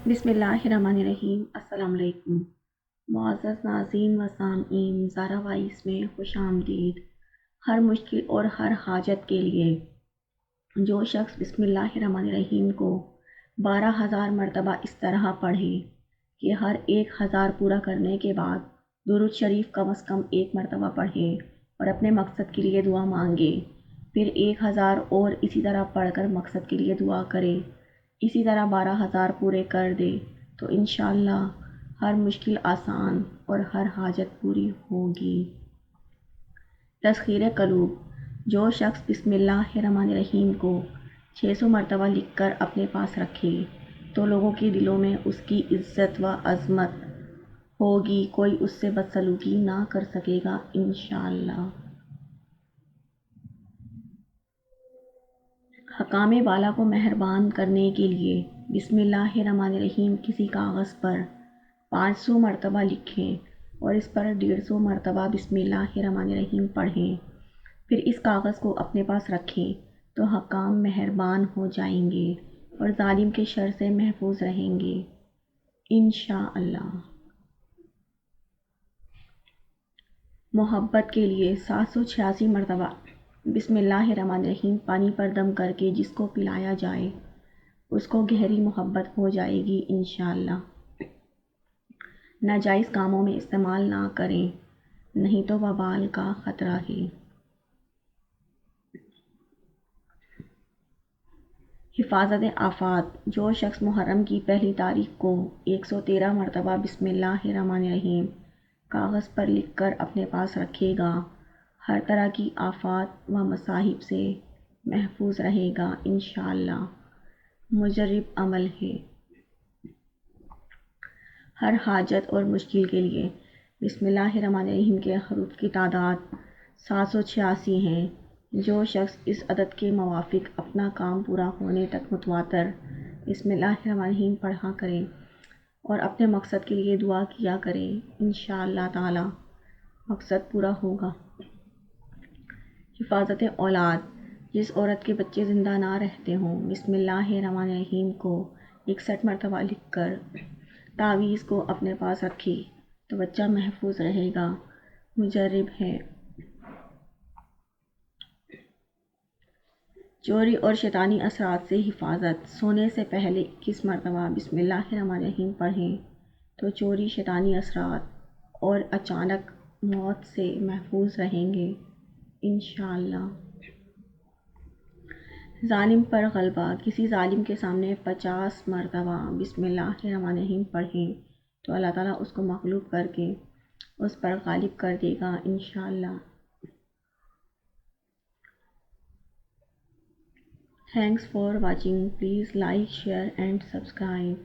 بسم اللہ الرحمن الرحیم۔ السلام علیکم معزز ناظرین و سامعین، زارا وائس میں خوش آمدید۔ ہر مشکل اور ہر حاجت کے لیے جو شخص بسم اللہ الرحمن الرحیم کو 12,000 مرتبہ اس طرح پڑھے کہ ہر 1,000 پورا کرنے کے بعد درود شریف کم از کم 1 مرتبہ پڑھے اور اپنے مقصد کے لیے دعا مانگے، پھر 1,000 اور اسی طرح پڑھ کر مقصد کے لیے دعا کرے، اسی طرح 12,000 پورے کر دے تو انشاءاللہ ہر مشکل آسان اور ہر حاجت پوری ہوگی۔ تسخیر قلوب: جو شخص بسم اللہ الرحمن الرحیم کو 600 مرتبہ لکھ کر اپنے پاس رکھے تو لوگوں کے دلوں میں اس کی عزت و عظمت ہوگی، کوئی اس سے بدسلوکی نہ کر سکے گا انشاءاللہ۔ حکام والا کو مہربان کرنے کے لیے بسم اللہ الرحمن الرحیم کسی کاغذ پر 500 مرتبہ لکھیں اور اس پر 150 مرتبہ بسم اللہ الرحمن الرحیم پڑھیں، پھر اس کاغذ کو اپنے پاس رکھیں تو حکام مہربان ہو جائیں گے اور ظالم کے شر سے محفوظ رہیں گے انشاءاللہ۔ محبت کے لیے 786 مرتبہ بسم اللہ الرحمن الرحیم پانی پر دم کر کے جس کو پلایا جائے اس کو گہری محبت ہو جائے گی انشاءاللہ۔ ناجائز کاموں میں استعمال نہ کریں، نہیں تو وبال کا خطرہ ہے۔ حفاظت آفات: جو شخص محرم کی پہلی تاریخ کو 113 مرتبہ بسم اللہ الرحمن الرحیم کاغذ پر لکھ کر اپنے پاس رکھے گا، ہر طرح کی آفات و مصائب سے محفوظ رہے گا انشاءاللہ۔ مجرب عمل ہے۔ ہر حاجت اور مشکل کے لیے بسم اللہ الرحمن الرحیم کے حروف کی تعداد 786 ہیں۔ جو شخص اس عدد کے موافق اپنا کام پورا ہونے تک متواتر بسم اللہ الرحمن الرحیم پڑھا کرے اور اپنے مقصد کے لیے دعا کیا کرے انشاءاللہ تعالی مقصد پورا ہوگا۔ حفاظت اولاد: جس عورت کے بچے زندہ نہ رہتے ہوں بسم اللہ الرحمن الرحیم کو 61 مرتبہ لکھ کر تعویذ کو اپنے پاس رکھے تو بچہ محفوظ رہے گا، مجرب ہے۔ چوری اور شیطانی اثرات سے حفاظت: سونے سے پہلے 21 مرتبہ بسم اللہ الرحمن الرحیم پڑھیں تو چوری، شیطانی اثرات اور اچانک موت سے محفوظ رہیں گے انشاءاللہ۔ ظالم پر غلبہ: کسی ظالم کے سامنے 50 مرتبہ بسم اللہ الرحمن الرحیم پڑھیں تو اللہ تعالیٰ اس کو مغلوب کر کے اس پر غالب کر دے گا انشاءاللہ۔ Thanks for watching. Please like, share and subscribe.